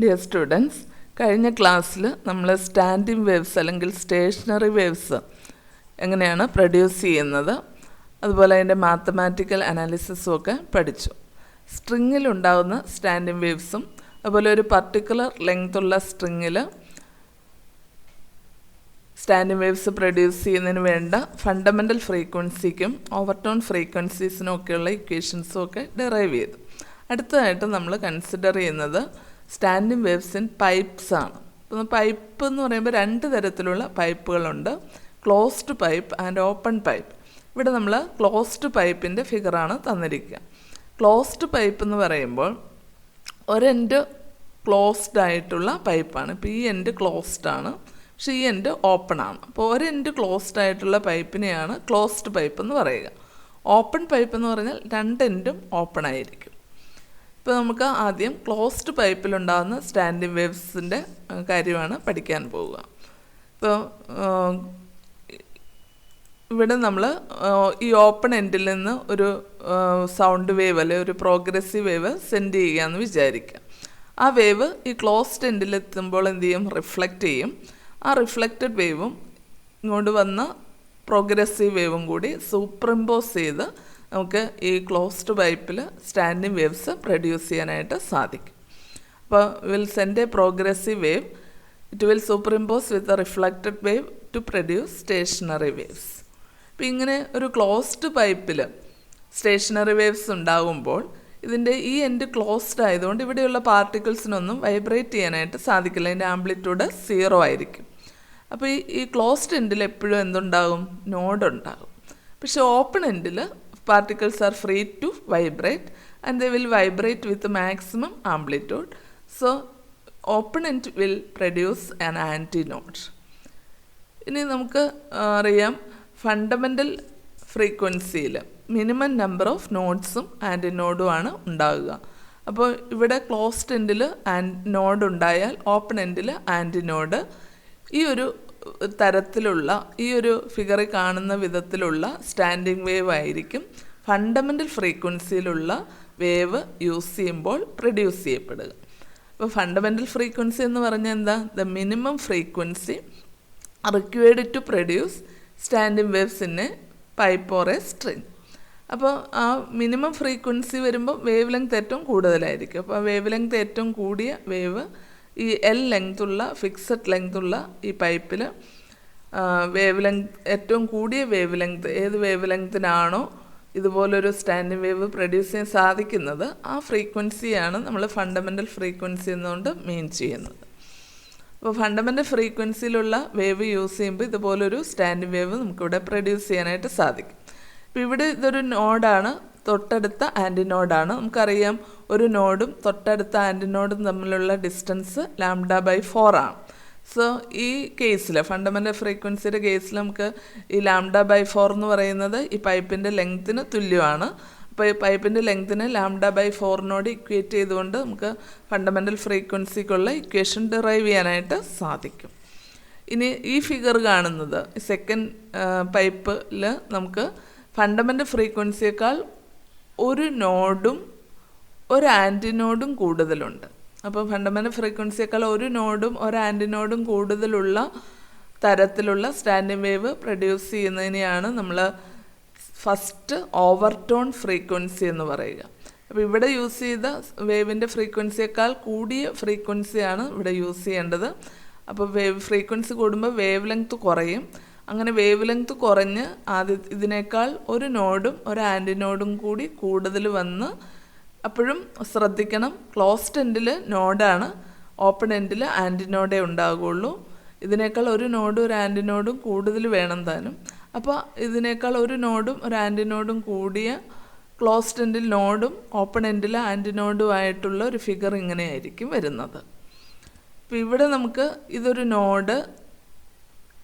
Dear students, കഴിഞ്ഞ ക്ലാസ്സിൽ നമ്മൾ സ്റ്റാൻഡിങ് വേവ്സ് അല്ലെങ്കിൽ സ്റ്റേഷനറി വേവ്സ് എങ്ങനെയാണ് പ്രൊഡ്യൂസ് ചെയ്യുന്നത്, അതുപോലെ അതിൻ്റെ മാത്തമാറ്റിക്കൽ അനാലിസിസും ഒക്കെ പഠിച്ചു. സ്ട്രിങ്ങിലുണ്ടാകുന്ന സ്റ്റാൻഡിങ് വേവ്സും അതുപോലെ ഒരു പർട്ടിക്കുലർ ലെങ്ത്തുള്ള സ്ട്രിങ്ങിൽ സ്റ്റാൻഡിങ് വേവ്സ് പ്രൊഡ്യൂസ് ചെയ്യുന്നതിന് വേണ്ട ഫണ്ടമെൻ്റൽ ഫ്രീക്വൻസിക്കും ഓവർടോൺ ഫ്രീക്വൻസീസിനും ഒക്കെയുള്ള ഇക്വേഷൻസും ഒക്കെ ഡിറൈവ് ചെയ്തു. അടുത്തതായിട്ട് നമ്മൾ കൺസിഡർ ചെയ്യുന്നത് സ്റ്റാൻഡിങ് വേവ്സ് ഇൻ പൈപ്പ്സ് ആണ്. അപ്പോൾ പൈപ്പ് എന്ന് പറയുമ്പോൾ രണ്ട് തരത്തിലുള്ള പൈപ്പുകളുണ്ട്, closed pipe and open pipe. ഇവിടെ നമ്മൾ ക്ലോസ്ഡ് പൈപ്പിൻ്റെ ഫിഗറാണ് തന്നിരിക്കുക. ക്ലോസ്ഡ് പൈപ്പ് എന്ന് പറയുമ്പോൾ ഒരെൻഡ് ക്ലോസ്ഡ് ആയിട്ടുള്ള പൈപ്പാണ്. ഇപ്പോൾ ഈ എൻഡ് ക്ലോസ്ഡ് ആണ്, പക്ഷേ ഈ എൻഡ് ഓപ്പൺ ആണ്. അപ്പോൾ ഒരെൻഡ് ക്ലോസ്ഡ് ആയിട്ടുള്ള പൈപ്പിനെയാണ് ക്ലോസ്ഡ് പൈപ്പ് എന്ന് പറയുക. ഓപ്പൺ പൈപ്പ് എന്ന് പറഞ്ഞാൽ രണ്ട് എൻഡും ഓപ്പൺ ആയിരിക്കും. ഇപ്പോൾ നമുക്ക് ആദ്യം ക്ലോസ്ഡ് പൈപ്പിലുണ്ടാകുന്ന സ്റ്റാൻഡിങ് വേവ്സിൻ്റെ കാര്യമാണ് പഠിക്കാൻ പോവുക. ഇപ്പോൾ ഇവിടെ നമ്മൾ ഈ ഓപ്പൺ എൻഡിൽ നിന്ന് ഒരു സൗണ്ട് വേവ് അല്ലെങ്കിൽ ഒരു പ്രോഗ്രസീവ് വേവ് സെൻഡ് ചെയ്യുകയെന്ന് വിചാരിക്കുക. ആ വേവ് ഈ ക്ലോസ്ഡ് എൻഡിലെത്തുമ്പോൾ എന്ത് ചെയ്യും? റിഫ്ലക്റ്റ് ചെയ്യും. ആ റിഫ്ലക്റ്റഡ് വേവും ഇങ്ങോട്ട് വന്ന പ്രോഗ്രസീവ് വേവും കൂടി സൂപ്പർഇമ്പോസ് ചെയ്ത് നമുക്ക് ഈ ക്ലോസ്ഡ് പൈപ്പിൽ സ്റ്റാൻഡിങ് വേവ്സ് പ്രൊഡ്യൂസ് ചെയ്യാനായിട്ട് സാധിക്കും. അപ്പോൾ will send a progressive wave, it will superimpose with a reflected wave to produce stationary waves. അപ്പോൾ ഇങ്ങനെ ഒരു ക്ലോസ്ഡ് പൈപ്പിൽ സ്റ്റേഷനറി വേവ്സ് ഉണ്ടാകുമ്പോൾ ഇതിൻ്റെ ഈ എൻഡ് ക്ലോസ്ഡ് ആയതുകൊണ്ട് ഇവിടെയുള്ള പാർട്ടിക്കിൾസിനൊന്നും വൈബ്രേറ്റ് ചെയ്യാനായിട്ട് സാധിക്കില്ല. അതിൻ്റെ ആംപ്ലിറ്റ്യൂഡ് 0 ആയിരിക്കും. അപ്പോൾ ഈ ക്ലോസ്ഡ് എൻഡിൽ എപ്പോഴും എന്തുണ്ടാകും? നോഡ് ഉണ്ടാകും. പക്ഷേ ഓപ്പൺ എൻഡിൽ particles are free to vibrate and they will vibrate with maximum amplitude. So open end will produce an antinode. ഇനി നമുക്ക് അറിയാം ഫണ്ടമെൻ്റൽ ഫ്രീക്വൻസിയിൽ മിനിമം നമ്പർ ഓഫ് നോഡ്സും ആൻറ്റിനോഡുമാണ് ഉണ്ടാകുക. അപ്പോൾ ഇവിടെ ക്ലോസ്ഡ് എൻഡിൽ നോഡ് ഉണ്ടായാൽ ഓപ്പൺ എൻഡിൽ ആൻറ്റിനോഡ്. ഈ ഒരു തരത്തിലുള്ള ഈ ഒരു ഫിഗറിൽ കാണുന്ന വിധത്തിലുള്ള സ്റ്റാൻഡിങ് വേവ് ആയിരിക്കും ഫണ്ടമെൻ്റൽ ഫ്രീക്വൻസിയിലുള്ള വേവ് യൂസ് ചെയ്യുമ്പോൾ പ്രൊഡ്യൂസ് ചെയ്യപ്പെടുക. അപ്പോൾ ഫണ്ടമെൻ്റൽ ഫ്രീക്വൻസി എന്ന് പറഞ്ഞാൽ എന്താ? The minimum frequency required to produce standing waves in a pipe or a string. അപ്പോൾ ആ മിനിമം ഫ്രീക്വൻസി വരുമ്പോൾ വേവ് ലെങ്ത് ഏറ്റവും കൂടുതലായിരിക്കും. അപ്പോൾ ആ വേവ് ലെങ്ത് ഏറ്റവും കൂടിയ വേവ് ഈ എൽ ലെങ്ത്തുള്ള ഫിക്സഡ് ലെങ്ത്തുള്ള ഈ പൈപ്പിൽ വേവ് ലെങ്ത് ഏറ്റവും കൂടിയ വേവ് ലെങ്ത് ഏത് വേവ് ലെങ്ത്തിനാണോ ഇതുപോലൊരു സ്റ്റാൻഡിങ് വേവ് പ്രൊഡ്യൂസ് ചെയ്യാൻ സാധിക്കുന്നത് ആ ഫ്രീക്വൻസിയാണ് നമ്മൾ ഫണ്ടമെൻ്റൽ ഫ്രീക്വൻസി എന്നുകൊണ്ട് മീൻ ചെയ്യുന്നത്. അപ്പോൾ ഫണ്ടമെൻ്റൽ ഫ്രീക്വൻസിയിലുള്ള വേവ് യൂസ് ചെയ്യുമ്പോൾ ഇതുപോലൊരു സ്റ്റാൻഡിങ് വേവ് നമുക്കിവിടെ പ്രൊഡ്യൂസ് ചെയ്യാനായിട്ട് സാധിക്കും. ഇപ്പോൾ ഇവിടെ ഇതൊരു നോഡാണ്, തൊട്ടടുത്ത ആൻറ്റിനോഡാണ്. നമുക്കറിയാം ഒരു നോഡും തൊട്ടടുത്ത ആൻറ്റിനോഡും തമ്മിലുള്ള ഡിസ്റ്റൻസ് λ/4 ആണ്. സോ ഈ കേസിൽ ഫണ്ടമെൻ്റൽ ഫ്രീക്വൻസിയുടെ കേസിൽ നമുക്ക് ഈ λ/4 എന്ന് പറയുന്നത് ഈ പൈപ്പിൻ്റെ ലെങ്ത്തിന് തുല്യമാണ്. അപ്പോൾ ഈ പൈപ്പിൻ്റെ ലെങ്തിന് λ/4 ഇക്വേറ്റ് ചെയ്തുകൊണ്ട് നമുക്ക് ഫണ്ടമെൻ്റൽ ഫ്രീക്വൻസിക്കുള്ള ഇക്വേഷൻ ഡിറൈവ് ചെയ്യാനായിട്ട് സാധിക്കും. ഇനി ഈ ഫിഗർ കാണുന്നത് സെക്കൻഡ് പൈപ്പിൽ നമുക്ക് ഫണ്ടമെൻ്റൽ ഫ്രീക്വൻസിയേക്കാൾ ഒരു നോഡും ഒരു ആൻറ്റിനോഡും കൂടുതലുണ്ട്. അപ്പോൾ ഫണ്ടമെൻ്റൽ ഫ്രീക്വൻസിയേക്കാൾ ഒരു നോഡും ഒരു ആൻറ്റിനോഡും കൂടുതലുള്ള തരത്തിലുള്ള സ്റ്റാൻഡിങ് വേവ് പ്രൊഡ്യൂസ് ചെയ്യുന്നതിനെയാണ് നമ്മൾ ഫസ്റ്റ് ഓവർടോൺ ഫ്രീക്വൻസി എന്ന് പറയുക. അപ്പോൾ ഇവിടെ യൂസ് ചെയ്ത വേവിൻ്റെ ഫ്രീക്വൻസിയേക്കാൾ കൂടിയ ഫ്രീക്വൻസിയാണ് ഇവിടെ യൂസ് ചെയ്യേണ്ടത്. അപ്പോൾ വേവ് ഫ്രീക്വൻസി കൂടുമ്പോൾ വേവ് ലെങ്ത് കുറയും. അങ്ങനെ വേവ് ലെങ്ത് കുറഞ്ഞ് ഇതിനേക്കാൾ ഒരു നോഡും ഒരു ആൻറ്റിനോഡും കൂടി കൂടുതൽ വന്ന്, അപ്പോഴും ശ്രദ്ധിക്കണം ക്ലോസ്ഡ് എൻഡിൽ നോഡാണ്, ഓപ്പൺ എൻഡിൽ ആൻറ്റിനോഡേ ഉണ്ടാകുള്ളൂ. ഇതിനേക്കാൾ ഒരു നോഡും ഒരു ആൻറ്റിനോഡും കൂടുതൽ വേണം താനും. അപ്പോൾ ഇതിനേക്കാൾ ഒരു നോഡും ഒരു ആൻറ്റിനോഡും കൂടിയ ക്ലോസ്ഡ് എൻഡിൽ നോഡും ഓപ്പൺ എൻഡിൽ ആൻറ്റിനോഡും ആയിട്ടുള്ള ഒരു ഫിഗർ ഇങ്ങനെയായിരിക്കും വരുന്നത്. അപ്പോൾ ഇവിടെ നമുക്ക് ഇതൊരു നോഡ്,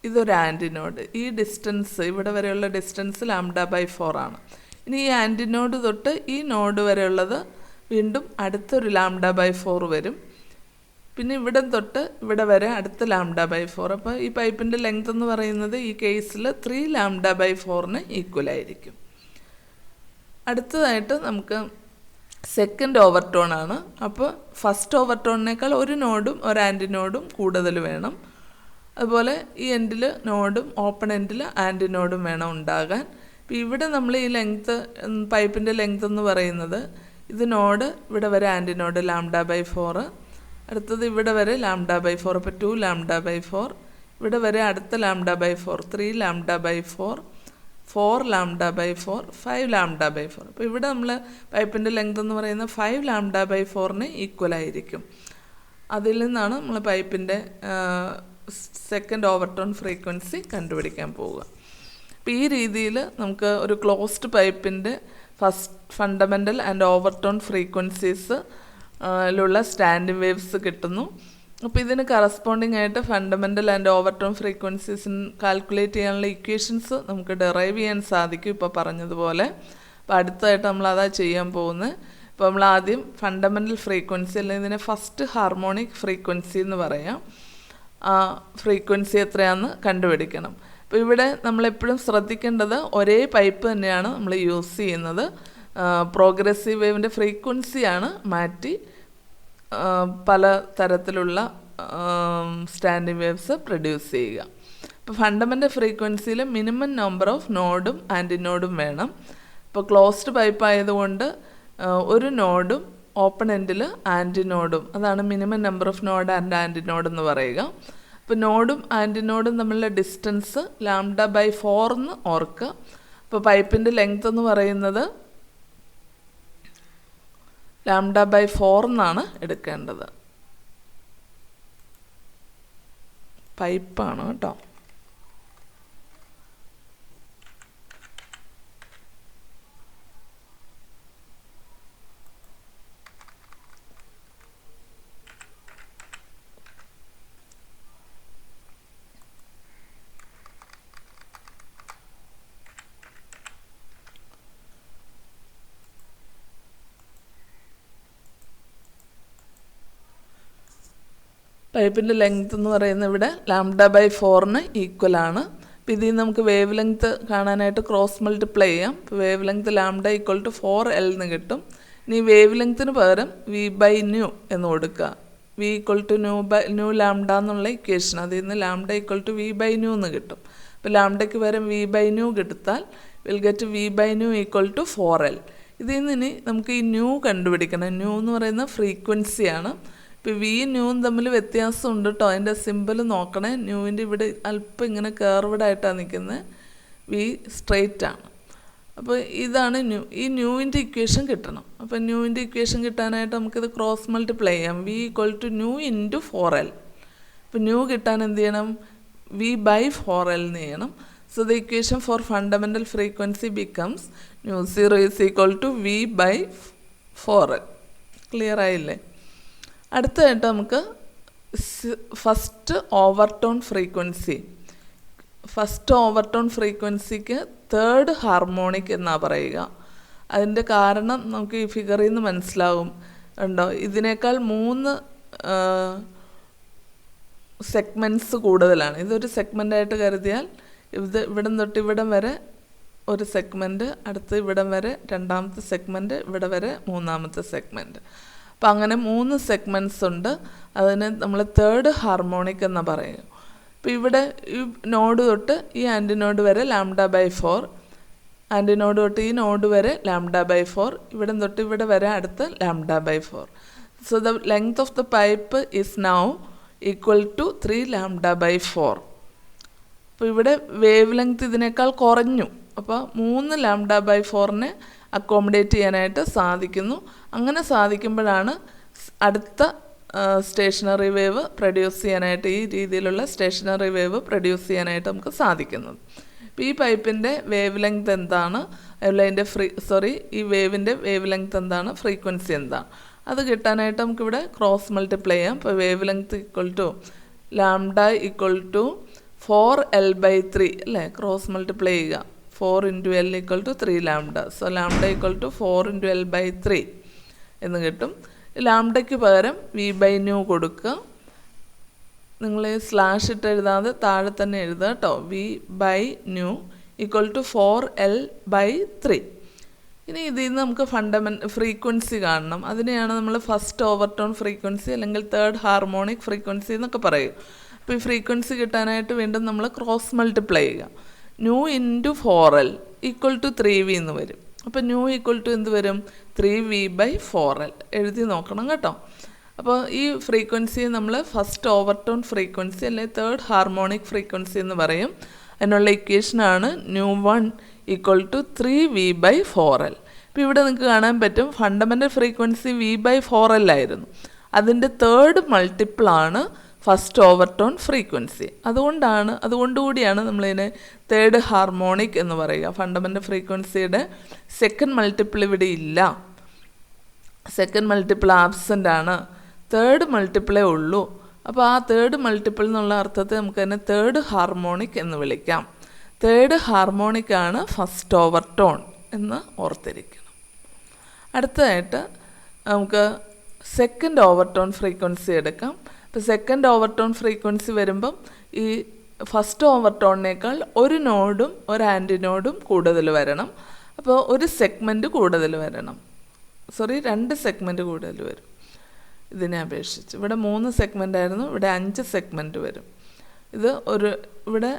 ഇതൊരു ആൻറ്റിനോഡ്. ഈ ഡിസ്റ്റൻസ് ഇവിടെ വരെയുള്ള ഡിസ്റ്റൻസ് λ/4 ആണ്. ഇനി ഈ ആൻറ്റിനോഡ് തൊട്ട് ഈ നോഡ് വരെയുള്ളത് വീണ്ടും അടുത്തൊരു λ/4 വരും. പിന്നെ ഇവിടെ തൊട്ട് ഇവിടെ വരെ അടുത്ത λ/4. അപ്പോൾ ഈ പൈപ്പിൻ്റെ ലെങ്ത് എന്ന് പറയുന്നത് ഈ കേസിൽ 3 λ/4 ഈക്വൽ ആയിരിക്കും. അടുത്തതായിട്ട് നമുക്ക് സെക്കൻഡ് ഓവർടോൺ ആണ്. അപ്പോൾ ഫസ്റ്റ് ഓവർടോണിനേക്കാൾ ഒരു നോഡും ഒരു ആൻറ്റി നോഡും കൂടുതൽ വേണം. അതുപോലെ ഈ എൻഡിൽ നോഡും ഓപ്പൺ എൻഡിൽ ആൻറ്റി നോഡും വേണം ഉണ്ടാകാൻ. അപ്പോൾ ഇവിടെ നമ്മൾ ഈ ലെങ്ത്ത് പൈപ്പിൻ്റെ ലെങ്ത്ത് എന്ന് പറയുന്നത് ഇത് നോഡ് ഇവിടെ വരെ ആൻറ്റി നോഡ് λ/4, അടുത്തത് ഇവിടെ വരെ λ/4, അപ്പോൾ 2 λ/4, ഇവിടെ വരെ അടുത്ത λ/4 3 λ/4, 4 λ/4, 5 λ/4. അപ്പോൾ ഇവിടെ നമ്മൾ പൈപ്പിൻ്റെ ലെങ്ത് എന്ന് പറയുന്നത് 5 λ/4 ഈക്വൽ ആയിരിക്കും. അതിൽ നിന്നാണ് നമ്മൾ പൈപ്പിൻ്റെ സെക്കൻഡ് ഓവർടോൺ ഫ്രീക്വൻസി കണ്ടുപിടിക്കാൻ പോവുക. അപ്പോൾ ഈ രീതിയിൽ നമുക്ക് ഒരു ക്ലോസ്ഡ് പൈപ്പിൻ്റെ ഫണ്ടമെൻ്റൽ ആൻഡ് ഓവർടോൺ ഫ്രീക്വൻസീസ് ലുള്ള സ്റ്റാൻഡിംഗ് വേവ്സ് കിട്ടുന്നു. അപ്പോൾ ഇതിന് കറസ്പോണ്ടിങ് ആയിട്ട് fundamental and overtone frequencies calculate ചെയ്യാനുള്ള ഇക്വേഷൻസ് നമുക്ക് ഡെറൈവ് ചെയ്യാൻ സാധിക്കും ഇപ്പോൾ പറഞ്ഞതുപോലെ. അപ്പോൾ അടുത്തതായിട്ട് നമ്മൾ അതാ ചെയ്യാൻ പോകുന്നത്. അപ്പോൾ നമ്മൾ ആദ്യം ഫണ്ടമെൻ്റൽ ഫ്രീക്വൻസി അല്ലെങ്കിൽ ഇതിനെ ഫസ്റ്റ് ഹാർമോണിക് ഫ്രീക്വൻസി എന്ന് പറയാം. ആ ഫ്രീക്വൻസി എത്രയാണെന്ന് കണ്ടുപിടിക്കണം. അപ്പോൾ ഇവിടെ നമ്മളെപ്പോഴും ശ്രദ്ധിക്കേണ്ടത് ഒരേ പൈപ്പ് തന്നെയാണ് നമ്മൾ യൂസ് ചെയ്യുന്നത്. പ്രോഗ്രസീവ് വേവിൻ്റെ ഫ്രീക്വൻസിയാണ് മാറ്റി പല തരത്തിലുള്ള സ്റ്റാൻഡിംഗ് വേവ്സ് പ്രൊഡ്യൂസ് ചെയ്യുക. ഇപ്പോൾ ഫണ്ടമെൻ്റൽ ഫ്രീക്വൻസിയിൽ മിനിമം നമ്പർ ഓഫ് നോഡും ആൻറ്റി നോഡും വേണം. ഇപ്പോൾ ക്ലോസ്ഡ് പൈപ്പ് ആയതുകൊണ്ട് ഒരു നോഡും ഓപ്പൺ എൻഡിൽ ആൻറ്റി നോഡും, അതാണ് minimum number of node and anti node എന്ന് പറയുക. അപ്പോൾ നോഡും ആൻറ്റി നോഡും തമ്മിലുള്ള ഡിസ്റ്റൻസ് λ/4 എന്ന് ഓർക്കുക. അപ്പോൾ പൈപ്പിൻ്റെ ലെങ്ത് എന്ന് പറയുന്നത് λ/4 എന്നാണ് എടുക്കേണ്ടത്. പൈപ്പാണ് കേട്ടോ. പൈപ്പിൻ്റെ ലെങ്ത് എന്ന് പറയുന്നത് ഇവിടെ λ/4 ഈക്വലാണ്. അപ്പോൾ ഇതിൽ നമുക്ക് വേവ് ലെങ്ത്ത് കാണാനായിട്ട് ക്രോസ് മൾട്ടിപ്ലൈ ചെയ്യാം. ഇപ്പോൾ വേവ് ലെങ്ത്ത് λ = 4L എന്ന് കിട്ടും. ഇനി വേവ് ലെങ്ത്തിന് പകരം v/ν എന്ന് കൊടുക്കുക. v = ν എന്നുള്ള ഇക്വേഷൻ, അതിൽ നിന്ന് λ = v/ν എന്ന് കിട്ടും. അപ്പോൾ ലാംഡയ്ക്ക് പകരം v/ν കിട്ടാൽ will get v/ν = 4L. ഇതിൽ നിന്ന് ഇനി നമുക്ക് ഈ ന്യൂ കണ്ടുപിടിക്കണം. ന്യൂ എന്ന് പറയുന്ന ഫ്രീക്വൻസിയാണ്. ഇപ്പോൾ വി ന്യൂവും തമ്മിൽ വ്യത്യാസമുണ്ട് കേട്ടോ. അതിൻ്റെ സിമ്പിൾ നോക്കണേ. ന്യൂവിൻ്റെ ഇവിടെ അല്പം ഇങ്ങനെ കേർവ്ഡ് ആയിട്ടാണ് നിൽക്കുന്നത്, വി സ്ട്രെയിറ്റ് ആണ്. അപ്പോൾ ഇതാണ് ന്യൂ. ഈ ന്യൂവിൻ്റെ ഇക്വേഷൻ കിട്ടണം. അപ്പോൾ ന്യൂവിൻ്റെ ഇക്വേഷൻ കിട്ടാനായിട്ട് നമുക്കിത് ക്രോസ് മൾട്ടിപ്ലൈ ചെയ്യാം. v = new × 4L. അപ്പോൾ ന്യൂ കിട്ടാൻ എന്ത് ചെയ്യണം? v/4L എന്ന് ചെയ്യണം. So the equation for fundamental frequency becomes µ0 = v/4L. Clear ആയില്ലേ? അടുത്തതായിട്ട് നമുക്ക് first overtone frequency. First overtone ഫ്രീക്വൻസിക്ക് തേർഡ് ഹാർമോണിക് എന്നാണ് പറയുക. അതിൻ്റെ കാരണം നമുക്ക് ഈ ഫിഗറിൽ നിന്ന് മനസ്സിലാവും ഉണ്ടോ. ഇതിനേക്കാൾ 3 സെഗ്മെൻറ്റ്സ് കൂടുതലാണ്. ഇതൊരു സെഗ്മെൻ്റായിട്ട് കരുതിയാൽ ഇവിടം തൊട്ട് ഇവിടം വരെ ഒരു സെഗ്മെൻറ്റ്, അടുത്ത് ഇവിടം വരെ രണ്ടാമത്തെ സെഗ്മെൻറ്റ്, ഇവിടെ വരെ മൂന്നാമത്തെ സെഗ്മെൻറ്റ്. അപ്പം അങ്ങനെ 3 സെഗ്മെൻറ്റ്സ് ഉണ്ട്. അതിന് നമ്മൾ തേർഡ് ഹാർമോണിക് എന്ന് പറയും. അപ്പോൾ ഇവിടെ ഈ നോഡ് തൊട്ട് ഈ ആൻറ്റി നോഡ് വരെ λ/4, ആൻറ്റി നോഡ് തൊട്ട് ഈ നോഡ് വരെ λ/4, ഇവിടെ തൊട്ട് ഇവിടെ വരെ അടുത്ത് λ/4. So the length of the pipe is now equal to 3 λ/4. അപ്പോൾ ഇവിടെ വേവ് ലെങ്ത് ഇതിനേക്കാൾ കുറഞ്ഞു. അപ്പോൾ 3 λ/4 അക്കോമഡേറ്റ് ചെയ്യാനായിട്ട് സാധിക്കുന്നു. അങ്ങനെ സാധിക്കുമ്പോഴാണ് അടുത്ത സ്റ്റേഷനറി വേവ് പ്രൊഡ്യൂസ് ചെയ്യാനായിട്ട്, ഈ രീതിയിലുള്ള സ്റ്റേഷനറി വേവ് പ്രൊഡ്യൂസ് ചെയ്യാനായിട്ട് നമുക്ക് സാധിക്കുന്നത്. അപ്പോൾ ഈ പൈപ്പിൻ്റെ വേവ് ലെങ്ത് എന്താണ്, അതിൻ്റെ ഈ വേവിൻ്റെ വേവ് ലെങ്ത് എന്താണ്, ഫ്രീക്വൻസി എന്താണ്, അത് കിട്ടാനായിട്ട് നമുക്കിവിടെ ക്രോസ് മൾട്ടിപ്ലൈ ചെയ്യാം. അപ്പോൾ വേവ് ലെങ്ത് λ = 4L/3 അല്ലേ, ക്രോസ് മൾട്ടിപ്ലൈ ചെയ്യുക. 4 × L = 3 λ. സോ λ = 4 × L/3 എന്ന് കിട്ടും. ലാംഡയ്ക്ക് പകരം v/ν കൊടുക്കുക. നിങ്ങൾ സ്ലാഷ് ഇട്ട് എഴുതാതെ താഴെ തന്നെ എഴുതുക കേട്ടോ. v/ν = 4L/3. ഇനി ഇതിൽ നിന്ന് നമുക്ക് ഫ്രീക്വൻസി കാണണം. അതിനെയാണ് നമ്മൾ ഫസ്റ്റ് ഓവർടോൺ ഫ്രീക്വൻസി അല്ലെങ്കിൽ തേർഡ് ഹാർമോണിക് ഫ്രീക്വൻസി എന്നൊക്കെ പറയും. അപ്പോൾ ഈ ഫ്രീക്വൻസി കിട്ടാനായിട്ട് വീണ്ടും നമ്മൾ ക്രോസ് മൾട്ടിപ്ലൈ ചെയ്യുക. Nu into 4L equal to 3V എന്ന് വരും. അപ്പോൾ ന്യൂ ഈക്വൽ ടു എന്ത് വരും? 3V/4L എഴുതി നോക്കണം കേട്ടോ. അപ്പോൾ ഈ ഫ്രീക്വൻസിയെ നമ്മൾ ഫസ്റ്റ് ഓവർടോൺ ഫ്രീക്വൻസി അല്ലെങ്കിൽ തേർഡ് ഹാർമോണിക് ഫ്രീക്വൻസി എന്ന് പറയും. അതിനുള്ള ഇക്വേഷനാണ് ന്യൂ1 ഈക്വൽ ടു 3V/4L. ഇപ്പോൾ ഇവിടെ നിങ്ങൾക്ക് കാണാൻ പറ്റും ഫണ്ടമെൻ്റൽ ഫ്രീക്വൻസി V/4L ആയിരുന്നു. അതിൻ്റെ തേർഡ് മൾട്ടിപ്പിളാണ് ഫസ്റ്റ് ഓവർടോൺ ഫ്രീക്വൻസി. അതുകൊണ്ടുകൂടിയാണ് നമ്മളിതിനെ തേർഡ് ഹാർമോണിക് എന്ന് പറയുക. ഫണ്ടമെൻ്റൽ ഫ്രീക്വൻസിയുടെ സെക്കൻഡ് മൾട്ടിപ്പിൾ ഇവിടെ ഇല്ല, സെക്കൻഡ് മൾട്ടിപ്പിൾ ആബ്സെൻ്റ് ആണ്, തേർഡ് മൾട്ടിപ്പിളേ ഉള്ളൂ. അപ്പോൾ ആ തേർഡ് മൾട്ടിപ്പിൾ എന്നുള്ള അർത്ഥത്തിൽ നമുക്ക് തന്നെ തേർഡ് ഹാർമോണിക് എന്ന് വിളിക്കാം. തേർഡ് ഹാർമോണിക് ആണ് ഫസ്റ്റ് ഓവർടോൺ എന്ന് ഓർത്തിരിക്കണം. അടുത്തതായിട്ട് നമുക്ക് സെക്കൻഡ് ഓവർടോൺ ഫ്രീക്വൻസി എടുക്കാം. ഇപ്പോൾ സെക്കൻഡ് ഓവർടോൺ ഫ്രീക്വൻസി വരുമ്പം ഈ ഫസ്റ്റ് ഓവർടോണിനേക്കാൾ ഒരു നോഡും ഒരു ആൻറ്റിനോഡും കൂടുതൽ വരണം. അപ്പോൾ ഒരു സെഗ്മെൻറ്റ് കൂടുതൽ വരണം, രണ്ട് സെഗ്മെൻറ്റ് കൂടുതൽ വരും ഇതിനെ അപേക്ഷിച്ച്. ഇവിടെ 3 സെഗ്മെൻ്റ് ആയിരുന്നു, ഇവിടെ 5 സെഗ്മെൻറ്റ് വരും. ഇവിടെ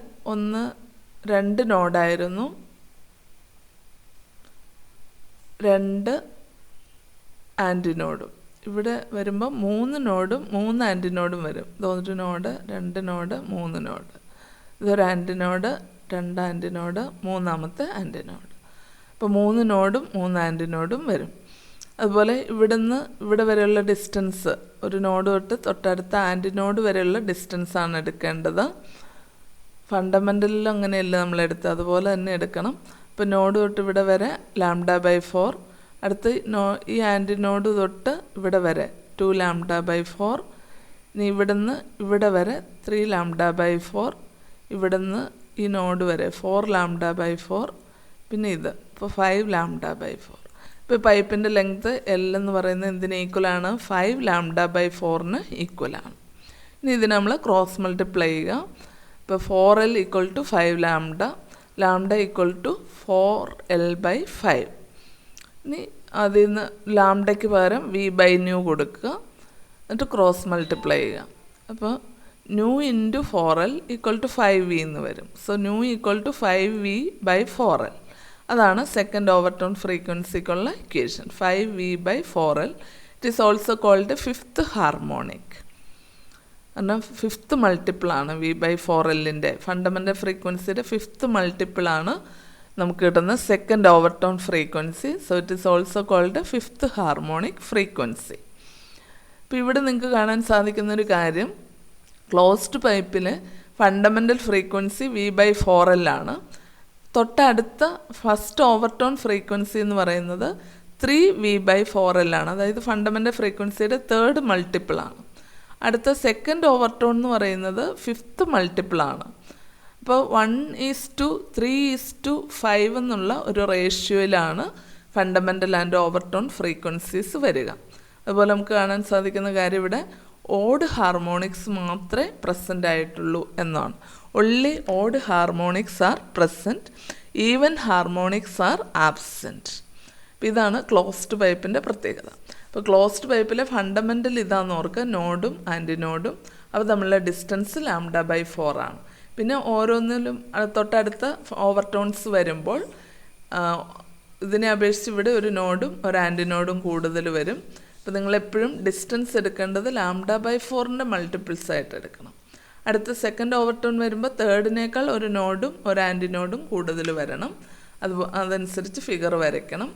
2 നോഡായിരുന്നു, 2 ആൻറ്റിനോഡും. ഇവിടെ വരുമ്പോൾ 3 നോഡും 3 ആൻറ്റിനോഡും വരും. ഇതൊരു നോഡ്, 2 നോഡ്, 3 നോഡ്. ഇതൊരു ആൻറ്റിനോഡ്, 2 ആൻറ്റിനോഡ്, 3ാമത്തെ ആൻറ്റിനോഡ്. അപ്പോൾ 3 നോഡും 3 ആൻറ്റിനോഡും വരും. അതുപോലെ ഇവിടെ വരെയുള്ള ഡിസ്റ്റൻസ്, ഒരു നോഡ് തൊട്ട് തൊട്ടടുത്ത ആൻറ്റിനോഡ് വരെയുള്ള ഡിസ്റ്റൻസാണ് എടുക്കേണ്ടത്. ഫണ്ടമെൻ്റലിൽ അങ്ങനെയല്ല നമ്മളെടുത്ത്, അതുപോലെ തന്നെ എടുക്കണം. ഇപ്പോൾ നോഡ് തൊട്ട് ഇവിടെ വരെ λ/4, അടുത്ത് ഈ ആൻറ്റിനോഡ് തൊട്ട് ഇവിടെ വരെ 2λ/4, ഇനി ഇവിടുന്ന് ഇവിടെ വരെ 3λ/4, ഇവിടുന്ന് ഈ നോഡ് വരെ 4λ/4, പിന്നെ ഇപ്പോൾ 5λ/4. ഇപ്പോൾ പൈപ്പിൻ്റെ ലെങ്ത്ത് L എന്ന് പറയുന്നത് എന്തിന് ഈക്വലാണ്? 5λ/4 ഈക്വലാണ്. ഇനി ഇതിന് നമ്മൾ ക്രോസ് മൾട്ടിപ്ലൈ ചെയ്യുക. ഇപ്പോൾ 4L equal to 5λ, λ equal to 4L/5. ഇനി അതിൽ നിന്ന് ലാംഡയ്ക്ക് പകരം V/ന്യൂ കൊടുക്കുക, എന്നിട്ട് ക്രോസ് മൾട്ടിപ്ലൈ ചെയ്യുക. അപ്പോൾ new into 4L equal to 5V എന്ന് വരും. So nu equal to 5V/4L. അതാണ് സെക്കൻഡ് ഓവർടോൺ ഫ്രീക്വൻസിക്കുള്ള equation, 5V/4L. It is also called fifth harmonic. കാരണം ഫിഫ്ത്ത് മൾട്ടിപ്പിളാണ് V/4Lൻ്റെ ഫണ്ടമെൻ്റൽ ഫ്രീക്വൻസിയുടെ ഫിഫ്ത്ത് മൾട്ടിപ്പിളാണ് നമുക്ക് കിട്ടുന്ന second overtone frequency. So it is also called fifth harmonic frequency. ഇപ്പോൾ ഇവിടെ നിങ്ങൾക്ക് കാണാൻ സാധിക്കുന്നൊരു കാര്യം, ക്ലോസ്ഡ് പൈപ്പിൽ ഫണ്ടമെൻ്റൽ ഫ്രീക്വൻസി V/4L ആണ്. തൊട്ടടുത്ത ഫസ്റ്റ് ഓവർടോൺ ഫ്രീക്വൻസി എന്ന് പറയുന്നത് 3V/4L ആണ്. അതായത് ഫണ്ടമെൻ്റൽ ഫ്രീക്വൻസിയുടെ തേർഡ് മൾട്ടിപ്പിളാണ്. അടുത്ത സെക്കൻഡ് ഓവർടോൺ എന്ന് പറയുന്നത് ഫിഫ്ത്ത് മൾട്ടിപ്പിളാണ്. അപ്പോൾ 1:3:5 എന്നുള്ള ഒരു റേഷ്യോയിലാണ് ഫണ്ടമെൻ്റൽ ആൻഡ് ഓവർടോൺ ഫ്രീക്വൻസീസ് വരിക. അതുപോലെ നമുക്ക് കാണാൻ സാധിക്കുന്ന കാര്യം ഇവിടെ ഓഡ് ഹാർമോണിക്സ് മാത്രമേ പ്രസൻ്റ് ആയിട്ടുള്ളൂ എന്നാണ്. only odd harmonics are present, even harmonics are absent. അപ്പോൾ ഇതാണ് ക്ലോസ്ഡ് പൈപ്പിൻ്റെ പ്രത്യേകത. അപ്പോൾ ക്ലോസ്ഡ് പൈപ്പിലെ ഫണ്ടമെൻ്റൽ ഇതാണെന്ന് ഓർക്കുക, നോഡും ആൻറ്റിനോഡും അവ തമ്മിലുള്ള ഡിസ്റ്റൻസ് λ/4 ആണ്. പിന്നെ ഓരോന്നിലും തൊട്ടടുത്ത ഓവർടോൺസ് വരുമ്പോൾ ഇതിനെ അപേക്ഷിച്ച് ഇവിടെ ഒരു നോഡും ഒരു ആൻറ്റിനോഡും കൂടുതൽ വരും. അപ്പോൾ നിങ്ങളെപ്പോഴും ഡിസ്റ്റൻസ് എടുക്കേണ്ടത് λ/4ൻ്റെ മൾട്ടിപ്പിൾസ് ആയിട്ട് എടുക്കണം. അടുത്ത സെക്കൻഡ് ഓവർടോൺ വരുമ്പോൾ തേർഡിനേക്കാൾ ഒരു നോഡും ഒരു ആൻറ്റിനോഡും കൂടുതൽ വരണം. അതനുസരിച്ച് ഫിഗർ വരയ്ക്കണം.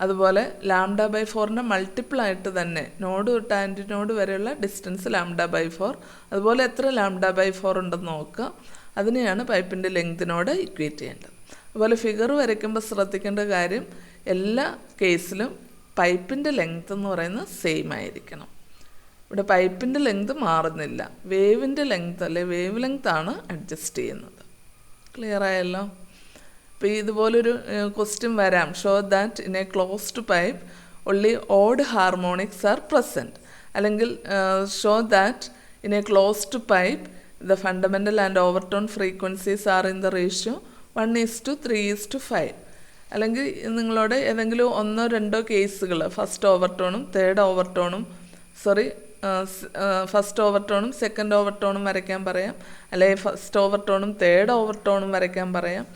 അതുപോലെ λ/4ൻ്റെ മൾട്ടിപ്പിളായിട്ട് തന്നെ നോഡ് തൊട്ട് ആൻറ്റിനോഡ് വരെയുള്ള ഡിസ്റ്റൻസ് λ/4. അതുപോലെ എത്ര λ/4 ഉണ്ടെന്ന് നോക്കുക. അതിനെയാണ് പൈപ്പിൻ്റെ ലെങ്തിനോട് ഇക്വേറ്റ് ചെയ്യേണ്ടത്. അതുപോലെ ഫിഗർ വരയ്ക്കുമ്പോൾ ശ്രദ്ധിക്കേണ്ട കാര്യം, എല്ലാ കേസിലും പൈപ്പിൻ്റെ ലെങ്ത് എന്ന് പറയുന്നത് സെയിം ആയിരിക്കണം. ഇവിടെ പൈപ്പിൻ്റെ ലെങ്ത് മാറുന്നില്ല, വേവിൻ്റെ ലെങ്ത് അല്ലെ വേവ് ലെങ്താണ് അഡ്ജസ്റ്റ് ചെയ്യുന്നത്. ക്ലിയർ ആയല്ലോ? അപ്പോൾ ഇതുപോലൊരു ക്വസ്റ്റ്യൻ വരാം, show that in A closed pipe only odd harmonics are present, അല്ലെങ്കിൽ show that in A closed pipe the fundamental and overtone frequencies are in the ratio 1:3:5. അല്ലെങ്കിൽ നിങ്ങളോട് ഏതെങ്കിലും ഒന്നോ രണ്ടോ കേസുകൾ ഫസ്റ്റ് ഓവർടോണും തേർഡ് ഓവർടോണും ഫസ്റ്റ് ഓവർടോണും സെക്കൻഡ് ഓവർടോണും വരയ്ക്കാൻ പറയാം, അല്ലെങ്കിൽ ഫസ്റ്റ് ഓവർടോണും തേർഡ് ഓവർടോണും വരയ്ക്കാൻ പറയാം,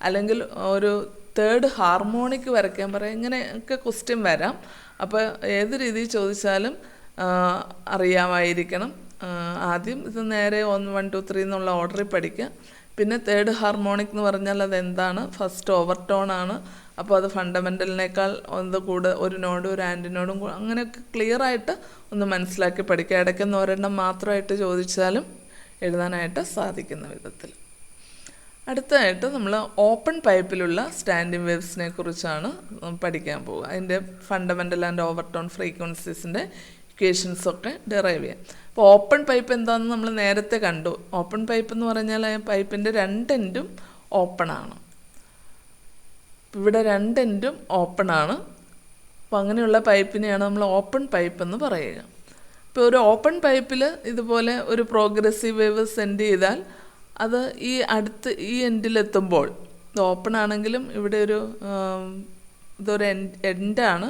അല്ലെങ്കിൽ ഒരു തേർഡ് ഹാർമോണിക് വരയ്ക്കാൻ പറയാം. ഇങ്ങനെയൊക്കെ ക്വസ്റ്റ്യൻ വരാം. അപ്പോൾ ഏത് രീതിയിൽ ചോദിച്ചാലും അറിയാമായിരിക്കണം. ആദ്യം ഇത് നേരെ 1 1 2 3 എന്നുള്ള ഓർഡറിൽ പഠിക്കുക. പിന്നെ തേർഡ് ഹാർമോണിക് എന്ന് പറഞ്ഞാൽ അതെന്താണ്? ഫസ്റ്റ് ഓവർടോൺ ആണ്. അപ്പോൾ അത് ഫണ്ടമെൻ്റലിനേക്കാൾ കൂടെ ഒരു നോഡും ഒരു ആൻറ്റിനോഡും അങ്ങനെയൊക്കെ ക്ലിയറായിട്ട് ഒന്ന് മനസ്സിലാക്കി പഠിക്കുക. ഇടയ്ക്കൊന്ന് ഒരെണ്ണം മാത്രമായിട്ട് ചോദിച്ചാലും എഴുതാനായിട്ട് സാധിക്കുന്ന വിധത്തിൽ. അടുത്തതായിട്ട് നമ്മൾ ഓപ്പൺ പൈപ്പിലുള്ള സ്റ്റാൻഡിങ് വേവ്സിനെ കുറിച്ചാണ് പഠിക്കാൻ പോകുക. അതിൻ്റെ ഫണ്ടമെൻ്റൽ ആൻഡ് ഓവർടോൺ ഫ്രീക്വൻസീസിൻ്റെ ഇക്വേഷൻസൊക്കെ ഡിറൈവ് ചെയ്യാം. അപ്പോൾ ഓപ്പൺ പൈപ്പ് എന്താണെന്ന് നമ്മൾ നേരത്തെ കണ്ടു. ഓപ്പൺ പൈപ്പ് എന്ന് പറഞ്ഞാൽ പൈപ്പിൻ്റെ 2 എൻഡും ഓപ്പണാണ്. ഇവിടെ 2 എൻഡും ഓപ്പണാണ്. അപ്പോൾ അങ്ങനെയുള്ള പൈപ്പിനെയാണ് നമ്മൾ ഓപ്പൺ പൈപ്പ് എന്ന് പറയുക. ഇപ്പോൾ ഒരു ഓപ്പൺ പൈപ്പിൽ ഇതുപോലെ ഒരു പ്രോഗ്രസീവ് വേവ് സെൻഡ് ചെയ്താൽ അത് ഈ എൻഡിലെത്തുമ്പോൾ ഇത് ഓപ്പൺ ആണെങ്കിലും ഇവിടെ ഇതൊരു എൻഡാണ്.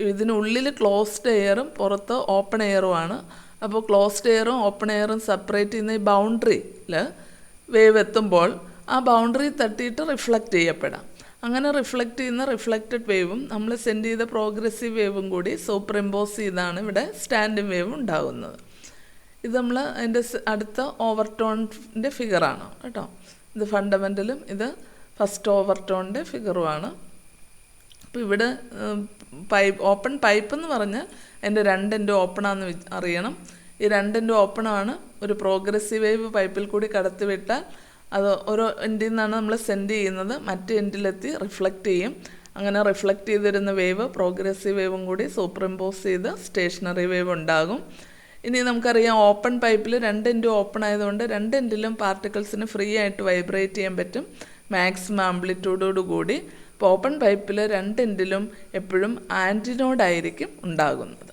ഇതിനുള്ളിൽ ക്ലോസ്ഡ് എയറും പുറത്ത് ഓപ്പൺ എയറുമാണ്. അപ്പോൾ ക്ലോസ്ഡ് എയറും ഓപ്പൺ എയറും സെപ്പറേറ്റ് ചെയ്യുന്ന ഈ ബൗണ്ടറിയിൽ വേവ് എത്തുമ്പോൾ ആ ബൗണ്ടറി തട്ടിയിട്ട് റിഫ്ലക്റ്റ് ചെയ്യപ്പെടാം. അങ്ങനെ റിഫ്ലക്റ്റ് ചെയ്യുന്ന റിഫ്ലക്റ്റഡ് വേവും നമ്മൾ സെൻഡ് ചെയ്ത പ്രോഗ്രസീവ് വേവും കൂടി സൂപ്പർ ഇമ്പോസ് ചെയ്താണ് ഇവിടെ സ്റ്റാൻഡിങ് വേവ് ഉണ്ടാകുന്നത്. ഇത് നമ്മൾ അതിൻ്റെ അടുത്ത ഓവർടോണിൻ്റെ ഫിഗറാണ് കേട്ടോ. ഇത് ഫണ്ടമെൻ്റലും ഇത് ഫസ്റ്റ് ഓവർടോണിൻ്റെ ഫിഗറുമാണ്. അപ്പോൾ ഇവിടെ ഓപ്പൺ പൈപ്പ് എന്ന് പറഞ്ഞാൽ അതിൻ്റെ 2 എൻഡ് ഓപ്പണാന്ന് അറിയണം. ഈ 2 എൻഡ് ഓപ്പണാണ്. ഒരു പ്രോഗ്രസീവ് വേവ് പൈപ്പിൽ കൂടി കടത്തിവിട്ടാൽ അത് ഓരോ എൻഡിൽ നിന്നാണ് നമ്മൾ സെൻഡ് ചെയ്യുന്നത്, മറ്റേ എൻഡിലെത്തി റിഫ്ലക്റ്റ് ചെയ്യും. അങ്ങനെ റിഫ്ലക്റ്റ് ചെയ്തിരുന്ന വേവ് പ്രോഗ്രസീവ് വേവും കൂടി സൂപ്പർ ഇമ്പോസ് ചെയ്ത് സ്റ്റേഷനറി വേവ് ഉണ്ടാകും. ഇനി നമുക്കറിയാം ഓപ്പൺ പൈപ്പിൽ 2 എൻഡും ഓപ്പൺ ആയതുകൊണ്ട് 2 എൻഡിലും പാർട്ടിക്കിൾസിന് ഫ്രീ ആയിട്ട് വൈബ്രേറ്റ് ചെയ്യാൻ പറ്റും മാക്സിമം ആംപ്ലിറ്റ്യൂഡോട് കൂടി. അപ്പോൾ ഓപ്പൺ പൈപ്പിൽ 2 എൻഡിലും എപ്പോഴും ആൻറ്റിനോഡായിരിക്കും ഉണ്ടാകുന്നത്.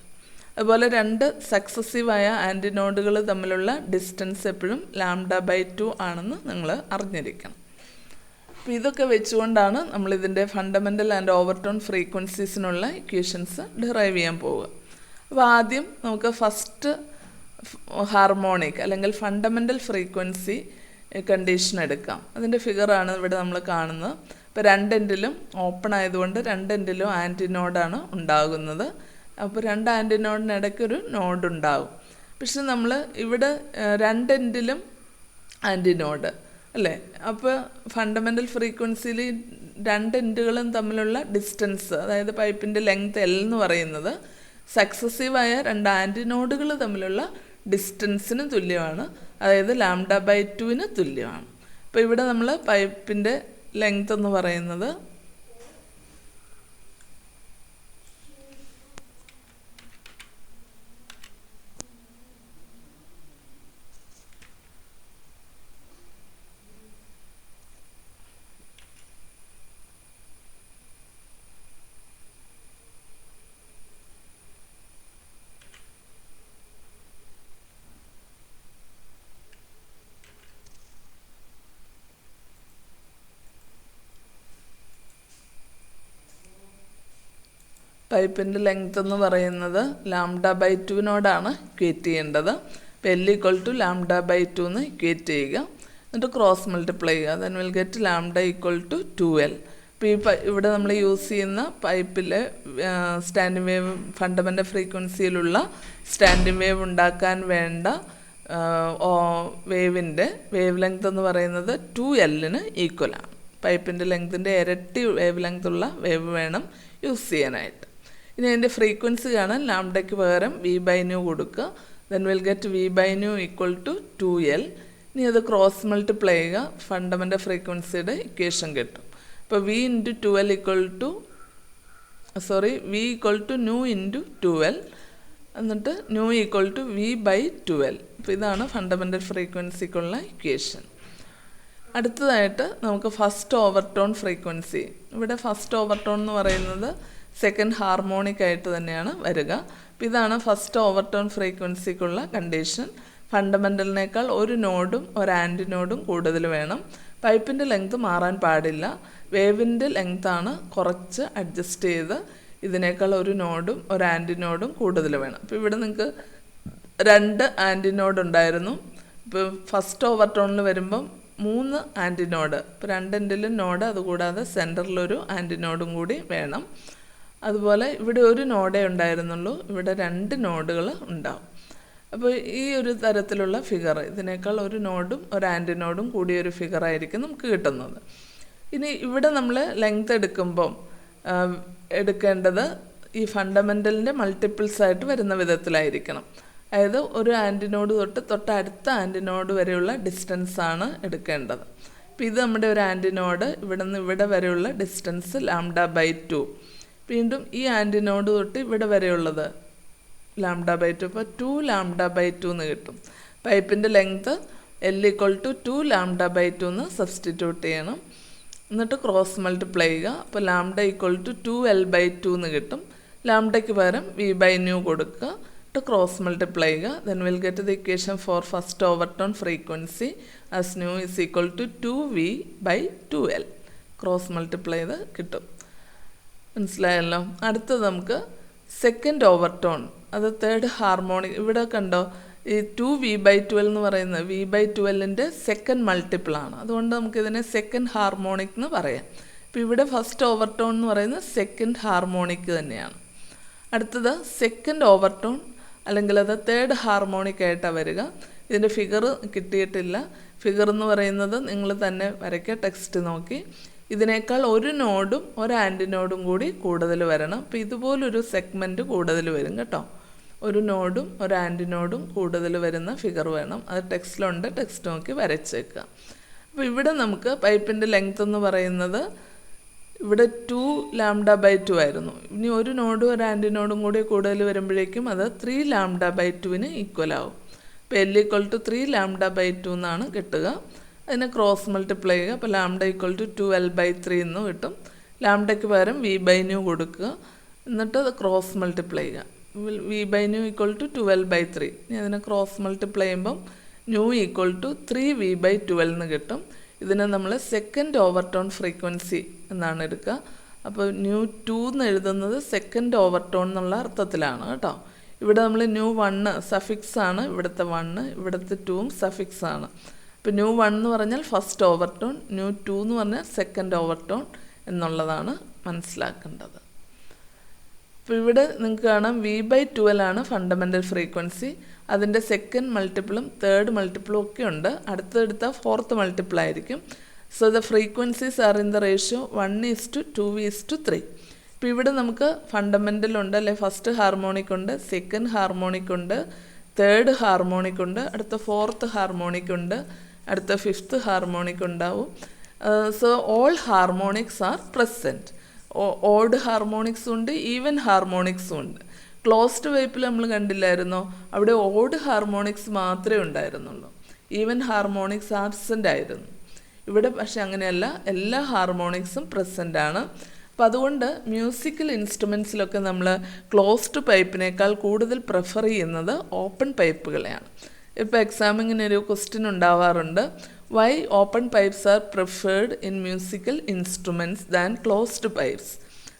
അതുപോലെ 2 സക്സസീവായ ആൻറ്റിനോഡുകൾ തമ്മിലുള്ള ഡിസ്റ്റൻസ് എപ്പോഴും λ/2 ആണെന്ന് നിങ്ങൾ അറിഞ്ഞിരിക്കണം. അപ്പോൾ ഇതൊക്കെ വെച്ചുകൊണ്ടാണ് നമ്മളിതിൻ്റെ ഫണ്ടമെൻ്റൽ ആൻഡ് ഓവർടോൺ ഫ്രീക്വൻസീസിനുള്ള ഇക്വേഷൻസ് ഡിറൈവ് ചെയ്യാൻ പോവുക. അപ്പോൾ ആദ്യം നമുക്ക് ഫസ്റ്റ് ഹാർമോണിക് അല്ലെങ്കിൽ ഫണ്ടമെൻ്റൽ ഫ്രീക്വൻസി കണ്ടീഷൻ എടുക്കാം. അതിൻ്റെ ഫിഗറാണ് ഇവിടെ നമ്മൾ കാണുന്നത്. ഇപ്പോൾ 2 എൻഡിലും ഓപ്പൺ ആയതുകൊണ്ട് 2 എൻഡിലും ആൻറ്റിനോഡാണ് ഉണ്ടാകുന്നത്. അപ്പോൾ 2 ആൻറ്റിനോഡിനിടയ്ക്കൊരു നോഡ് ഉണ്ടാകും. പക്ഷെ നമ്മൾ ഇവിടെ 2 എൻഡിലും ആൻറ്റിനോഡ് അല്ലേ. അപ്പോൾ ഫണ്ടമെൻ്റൽ ഫ്രീക്വൻസിയിൽ 2 എൻഡുകളും തമ്മിലുള്ള ഡിസ്റ്റൻസ്, അതായത് പൈപ്പിൻ്റെ ലെങ്ത് L എന്ന് പറയുന്നത് സക്സസീവായ 2 ആൻറ്റിനോഡുകൾ തമ്മിലുള്ള ഡിസ്റ്റൻസിന് തുല്യമാണ്, അതായത് λ/2 തുല്യമാണ്. അപ്പോൾ ഇവിടെ നമ്മൾ പൈപ്പിൻ്റെ ലെങ്ത് എന്ന് പറയുന്നത് പൈപ്പിൻ്റെ ലെങ്ത് എന്ന് പറയുന്നത് λ/2 ഇക്വേറ്റ് ചെയ്യേണ്ടത്. അപ്പോൾ L = λ/2 എന്ന് ഇക്വേറ്റ് ചെയ്യുക. എന്നിട്ട് ക്രോസ് മൾട്ടിപ്ലൈ ചെയ്യുക. Then will get λ = 2L. അപ്പോൾ ഇവിടെ നമ്മൾ യൂസ് ചെയ്യുന്ന പൈപ്പിലെ സ്റ്റാൻഡിങ് വേവ് ഫണ്ടമെൻ്റൽ ഫ്രീക്വൻസിയിലുള്ള സ്റ്റാൻഡിങ് വേവ് ഉണ്ടാക്കാൻ വേണ്ട വേവിൻ്റെ വേവ് ലെങ്ത് എന്ന് പറയുന്നത് 2L ഈക്വലാണ്. പൈപ്പിൻ്റെ ലെങ്തിൻ്റെ ഇരട്ടി വേവ് ലെങ്ത്തുള്ള വേവ് വേണം യൂസ് ചെയ്യാനായിട്ട്. ഇനി അതിൻ്റെ ഫ്രീക്വൻസി കാണാൻ ലാംഡയ്ക്ക് പകരം v/nu കൊടുക്കുക. Then will get v/nu = 2L. ഇനി അത് ക്രോസ് മൾട്ടിപ്ലൈ ചെയ്യുക. ഫണ്ടമെൻ്റൽ ഫ്രീക്വൻസിയുടെ ഇക്വേഷൻ കിട്ടും. അപ്പോൾ v × 2L v = nu × 2L, എന്നിട്ട് nu = v/2L. അപ്പോൾ ഇതാണ് ഫണ്ടമെൻ്റൽ ഫ്രീക്വൻസിക്കുള്ള ഇക്വേഷൻ. അടുത്തതായിട്ട് നമുക്ക് ഫസ്റ്റ് ഓവർടോൺ ഫ്രീക്വൻസി. ഇവിടെ ഫസ്റ്റ് ഓവർടോൺ എന്ന് പറയുന്നത് സെക്കൻഡ് ഹാർമോണിക് ആയിട്ട് തന്നെയാണ് വരിക. അപ്പോൾ ഇതാണ് ഫസ്റ്റ് ഓവർടോൺ ഫ്രീക്വൻസിക്കുള്ള കണ്ടീഷൻ. ഫണ്ടമെൻ്റലിനേക്കാൾ ഒരു നോഡും ഒരു ആൻറ്റിനോഡും കൂടുതൽ വേണം. പൈപ്പിൻ്റെ ലെങ്ത് മാറാൻ പാടില്ല. വേവിൻ്റെ ലെങ്ത്താണ് കുറച്ച് അഡ്ജസ്റ്റ് ചെയ്ത് ഇതിനേക്കാൾ ഒരു നോഡും ഒരു ആൻറ്റിനോഡും കൂടുതൽ വേണം. അപ്പോൾ ഇവിടെ നിങ്ങൾക്ക് 2 ആൻറ്റിനോഡ് ഉണ്ടായിരുന്നു. ഇപ്പോൾ ഫസ്റ്റ് ഓവർടോണിൽ വരുമ്പം 3 ആൻറ്റിനോഡ്. ഇപ്പോൾ 2 എൻഡിലും നോഡ്, അതുകൂടാതെ സെൻറ്ററിലൊരു ആൻറ്റിനോഡും കൂടി വേണം. അതുപോലെ ഇവിടെ ഒരു നോഡേ ഉണ്ടായിരുന്നുള്ളൂ, ഇവിടെ 2 നോഡുകൾ ഉണ്ടാവും. അപ്പോൾ ഈ ഒരു തരത്തിലുള്ള ഫിഗർ, ഇതിനേക്കാൾ ഒരു നോഡും ഒരു ആൻറ്റിനോഡും കൂടിയൊരു ഫിഗറായിരിക്കും നമുക്ക് കിട്ടുന്നത്. ഇനി ഇവിടെ നമ്മൾ ലെങ്ത് എടുക്കുമ്പം എടുക്കേണ്ടത് ഈ ഫണ്ടമെൻ്റലിൻ്റെ മൾട്ടിപ്പിൾസ് ആയിട്ട് വരുന്ന വിധത്തിലായിരിക്കണം. അതായത് ഒരു ആൻറ്റിനോഡ് തൊട്ടടുത്ത ആൻറ്റിനോഡ് വരെയുള്ള ഡിസ്റ്റൻസാണ് എടുക്കേണ്ടത്. അപ്പോൾ ഇത് നമ്മുടെ ഒരു ആൻറ്റിനോഡ്, ഇവിടെ നിന്ന് ഇവിടെ വരെയുള്ള ഡിസ്റ്റൻസ് λ/2. വീണ്ടും ഈ ആൻറ്റിനോഡ് തൊട്ട് ഇവിടെ വരെയുള്ളത് λ/2. അപ്പോൾ 2 λ/2 എന്ന് കിട്ടും. പൈപ്പിൻ്റെ ലെങ്ത്ത് L = 2 λ/2 എന്ന് സബ്സ്റ്റിറ്റ്യൂട്ട് ചെയ്യണം. എന്നിട്ട് ക്രോസ് മൾട്ടിപ്ലൈ ചെയ്യുക. അപ്പോൾ λ = 2L/2 എന്ന് കിട്ടും. ലാംഡയ്ക്ക് പകരം V/nu കൊടുക്കുക, എന്നിട്ട് ക്രോസ് മൾട്ടിപ്ലൈ ചെയ്യുക. Then will get the equation for first overtone frequency as nu = 2V/2L. Cross multiply ചെയ്ത് കിട്ടും. മനസ്സിലായല്ലോ. അടുത്തത് നമുക്ക് സെക്കൻഡ് ഓവർടോൺ, അത് തേർഡ് ഹാർമോണിക്. ഇവിടെ കണ്ടോ, ഈ 2V/2L എന്ന് പറയുന്നത് V/2Lൻ്റെ സെക്കൻഡ് മൾട്ടിപ്പിളാണ്. അതുകൊണ്ട് നമുക്കിതിനെ സെക്കൻഡ് ഹാർമോണിക് എന്ന് പറയാം. ഇപ്പോൾ ഇവിടെ ഫസ്റ്റ് ഓവർടോൺ എന്ന് പറയുന്നത് സെക്കൻഡ് ഹാർമോണിക് തന്നെയാണ്. അടുത്തത് സെക്കൻഡ് ഓവർടോൺ അല്ലെങ്കിൽ അത് തേർഡ് ഹാർമോണിക് ആയിട്ടാണ് വരിക. ഇതിൻ്റെ ഫിഗർ കിട്ടിയിട്ടില്ല. ഫിഗർ എന്ന് പറയുന്നത് നിങ്ങൾ തന്നെ വരയ്ക്കുക, ടെക്സ്റ്റ് നോക്കി. ഇതിനേക്കാൾ ഒരു നോഡും ഒരു ആൻറ്റിനോഡും കൂടി കൂടുതൽ വരണം. അപ്പോൾ ഇതുപോലൊരു സെഗ്മെൻറ്റ് കൂടുതൽ വരും കേട്ടോ. ഒരു നോഡും ഒരു ആൻറ്റിനോഡും കൂടുതൽ വരുന്ന ഫിഗർ വേണം. അത് ടെക്സ്റ്റിലുണ്ട്, ടെക്സ്റ്റ് നോക്കി വരച്ചേക്കുക. അപ്പോൾ ഇവിടെ നമുക്ക് പൈപ്പിൻ്റെ ലെങ്ത് എന്ന് പറയുന്നത് ഇവിടെ 2 λ/2 ആയിരുന്നു. ഇനി ഒരു നോഡും ഒരു ആൻറ്റിനോഡും കൂടി കൂടുതൽ വരുമ്പോഴേക്കും അത് 3 λ/2 ഈക്വൽ ആവും. അപ്പോൾ L = 3 λ/2 എന്നാണ് കിട്ടുക. അതിനെ ക്രോസ് മൾട്ടിപ്ലൈ ചെയ്യുക. അപ്പോൾ λ = 2L/3 എന്ന് കിട്ടും. ലാംഡയ്ക്ക് പകരം V/nu കൊടുക്കുക, എന്നിട്ട് അത് ക്രോസ് മൾട്ടിപ്ലൈ ചെയ്യുക. V/nu = 2L/3. ഇനി അതിനെ ക്രോസ് മൾട്ടിപ്ലൈ ചെയ്യുമ്പം nu = 3V/2L എന്ന് കിട്ടും. ഇതിനെ നമ്മൾ സെക്കൻഡ് ഓവർടോൺ ഫ്രീക്വൻസി എന്നാണ് എടുക്കുക. അപ്പോൾ nu2 എന്ന് എഴുതുന്നത് സെക്കൻഡ് ഓവർടോൺ എന്നുള്ള അർത്ഥത്തിലാണ് കേട്ടോ. ഇവിടെ നമ്മൾ nu1 സഫിക്സ് ആണ്, ഇവിടുത്തെ 1, ഇവിടുത്തെ 2 സഫിക്സ് ആണ്. ഇപ്പോൾ nu1 എന്ന് പറഞ്ഞാൽ ഫസ്റ്റ് ഓവർടോൺ, nu2 എന്ന് പറഞ്ഞാൽ സെക്കൻഡ് ഓവർടോൺ എന്നുള്ളതാണ് മനസ്സിലാക്കേണ്ടത്. അപ്പോൾ ഇവിടെ നിങ്ങൾക്ക് കാണാം V/2L ആണ് ഫണ്ടമെൻ്റൽ ഫ്രീക്വൻസി. അതിൻ്റെ സെക്കൻഡ് മൾട്ടിപ്പിളും തേർഡ് മൾട്ടിപ്പിളും ഒക്കെ ഉണ്ട്. അടുത്തെടുത്ത ഫോർത്ത് മൾട്ടിപ്പിൾ ആയിരിക്കും. So the frequencies are in the ratio 1:2V/3. ഇപ്പോൾ ഇവിടെ നമുക്ക് ഫണ്ടമെൻ്റൽ ഉണ്ട്, അല്ലെ ഫസ്റ്റ് ഹാർമോണിക് ഉണ്ട്, സെക്കൻഡ് ഹാർമോണിക് ഉണ്ട്, തേർഡ് ഹാർമോണിക് ഉണ്ട്, അടുത്ത ഫോർത്ത് ഹാർമോണിക് ഉണ്ട്, അടുത്ത ഫിഫ്ത്ത് ഹാർമോണിക് ഉണ്ടാവും. So all harmonics are present. Odd ഹാർമോണിക്സും ഉണ്ട്, ഈവൻ ഹാർമോണിക്സും ഉണ്ട്. ക്ലോസ്ഡ് പൈപ്പിൽ നമ്മൾ കണ്ടില്ലായിരുന്നോ, അവിടെ ഓഡ് ഹാർമോണിക്സ് മാത്രമേ ഉണ്ടായിരുന്നുള്ളൂ, ഈവൻ ഹാർമോണിക്സ് ആബ്സെൻ്റ് ആയിരുന്നു. ഇവിടെ പക്ഷെ അങ്ങനെയല്ല, എല്ലാ ഹാർമോണിക്സും പ്രസൻ്റ് ആണ്. അപ്പോൾ അതുകൊണ്ട് മ്യൂസിക്കൽ ഇൻസ്ട്രുമെൻസിലൊക്കെ നമ്മൾ ക്ലോസ്ഡ് പൈപ്പിനേക്കാൾ കൂടുതൽ പ്രിഫർ ചെയ്യുന്നത് ഓപ്പൺ പൈപ്പുകളെയാണ്. ഇപ്പോൾ എക്സാമിങ്ങിന് ഒരു ക്വസ്റ്റ്യൻ ഉണ്ടാവാറുണ്ട്, why open pipes are preferred in musical instruments than closed pipes.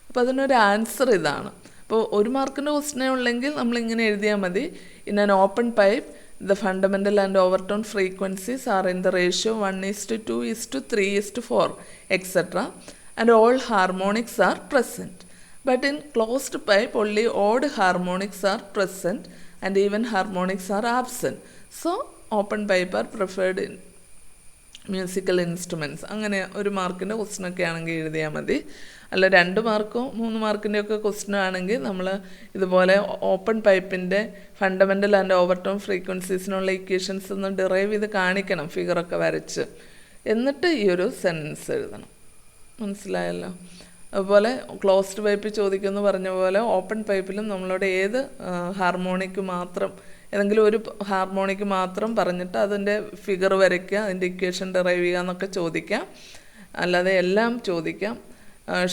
അപ്പോൾ അതിനൊരു ആൻസർ ഇതാണ്. അപ്പോൾ 1 മാർക്കിൻ്റെ ക്വസ്റ്റ്യനെ ഉള്ളെങ്കിൽ നമ്മളിങ്ങനെ എഴുതിയാൽ മതി, in an open pipe the fundamental and overtone frequencies are in the ratio 1:2:3:4 etc. and all harmonics are present. But in closed pipe only odd harmonics are present and even harmonics are absent. So open pipe are preferred in musical instruments. അങ്ങനെ 1 മാർക്കിൻ്റെ ക്വസ്റ്റ്യനൊക്കെ ആണെങ്കിൽ എഴുതിയാൽ മതി. അല്ല 2 Marco 3 മാർക്കിൻ്റെയൊക്കെ question ആണെങ്കിൽ നമ്മൾ ഇതുപോലെ open പൈപ്പിൻ്റെ ഫണ്ടമെൻ്റൽ ആൻഡ് ഓവർടോൺ ഫ്രീക്വൻസീസിനുള്ള ഇക്വേഷൻസ് ഒന്ന് ഡിറൈവ് ചെയ്ത് കാണിക്കണം, ഫിഗറൊക്കെ വരച്ച്. എന്നിട്ട് ഈ ഒരു സെൻറ്റൻസ് എഴുതണം. മനസ്സിലായല്ലോ. അതുപോലെ ക്ലോസ്ഡ് പൈപ്പ് ചോദിക്കുമെന്ന് പറഞ്ഞ പോലെ ഓപ്പൺ പൈപ്പിലും നമ്മളോട് ഏത് ഹാർമോണിക്ക് മാത്രം, ഏതെങ്കിലും ഒരു ഹാർമോണിക്ക് മാത്രം പറഞ്ഞിട്ട് അതിൻ്റെ ഫിഗർ വരയ്ക്കുക, അതിൻ്റെ ഇക്വേഷൻ ഡെറൈവ് ചെയ്യുക എന്നൊക്കെ ചോദിക്കാം. അല്ലാതെ എല്ലാം ചോദിക്കാം.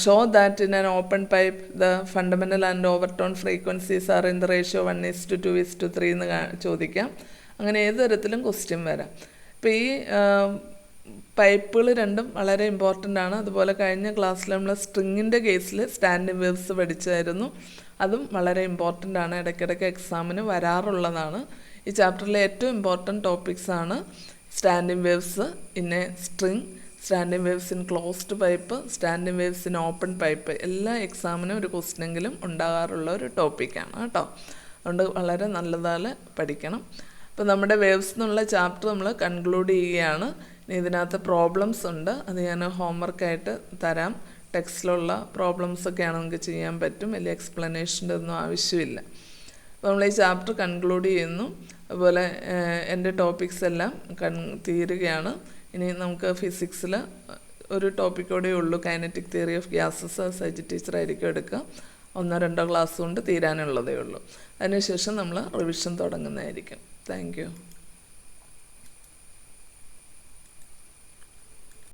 Show that in an open pipe the fundamental and overtone frequencies are in the ratio 1:2:3 എന്ന് ചോദിക്കാം. അങ്ങനെ ഏത് തരത്തിലും ക്വസ്റ്റ്യൻ വരാം. ഇപ്പോൾ ഈ പൈപ്പുകൾ രണ്ടും വളരെ ഇമ്പോർട്ടൻ്റ് ആണ്. അതുപോലെ കഴിഞ്ഞ ക്ലാസ്സിൽ നമ്മൾ സ്ട്രിങ്ങിൻ്റെ കേസിൽ സ്റ്റാൻഡിങ് വേവ്സ് പഠിച്ചായിരുന്നു. അതും വളരെ ഇമ്പോർട്ടൻ്റ് ആണ്, ഇടയ്ക്കിടയ്ക്ക് എക്സാമിന് വരാറുള്ളതാണ്. ഈ ചാപ്റ്ററിലെ ഏറ്റവും ഇമ്പോർട്ടൻറ്റ് ടോപ്പിക്സാണ് standing waves in a string, standing waves in closed pipe, standing waves in open pipe. എല്ലാ എക്സാമിനും ഒരു ക്വസ്റ്റ്യനെങ്കിലും ഉണ്ടാകാറുള്ള ഒരു ടോപ്പിക്കാണ് കേട്ടോ. അതുകൊണ്ട് വളരെ നല്ലതാല് പഠിക്കണം. അപ്പോൾ നമ്മുടെ വേവ്സ് എന്നുള്ള ചാപ്റ്റർ നമ്മൾ കൺക്ലൂഡ് ചെയ്യുകയാണ്. ഇനി ഇതിനകത്ത് പ്രോബ്ലംസ് ഉണ്ട്, അത് ഞാൻ ഹോംവർക്കായിട്ട് തരാം. ടെക്സ്റ്റിലുള്ള പ്രോബ്ലംസൊക്കെയാണ് നമുക്ക് ചെയ്യാൻ പറ്റും, വലിയ എക്സ്പ്ലനേഷൻ്റെ ഒന്നും ആവശ്യമില്ല. അപ്പോൾ നമ്മൾ ഈ ചാപ്റ്റർ കൺക്ലൂഡ് ചെയ്യുന്നു. അതുപോലെ എൻ്റെ ടോപ്പിക്സ് എല്ലാം തീരുകയാണ്. ഇനി നമുക്ക് ഫിസിക്സിൽ ഒരു ടോപ്പിക്കോടെ ഉള്ളൂ, kinetic theory of gases. Saiji ടീച്ചറായിരിക്കും എടുക്കുക. 1-2 ക്ലാസ് കൊണ്ട് തീരാനുള്ളതേ ഉള്ളൂ. അതിനുശേഷം നമ്മൾ റിവിഷൻ തുടങ്ങുന്നതായിരിക്കും. Thank you.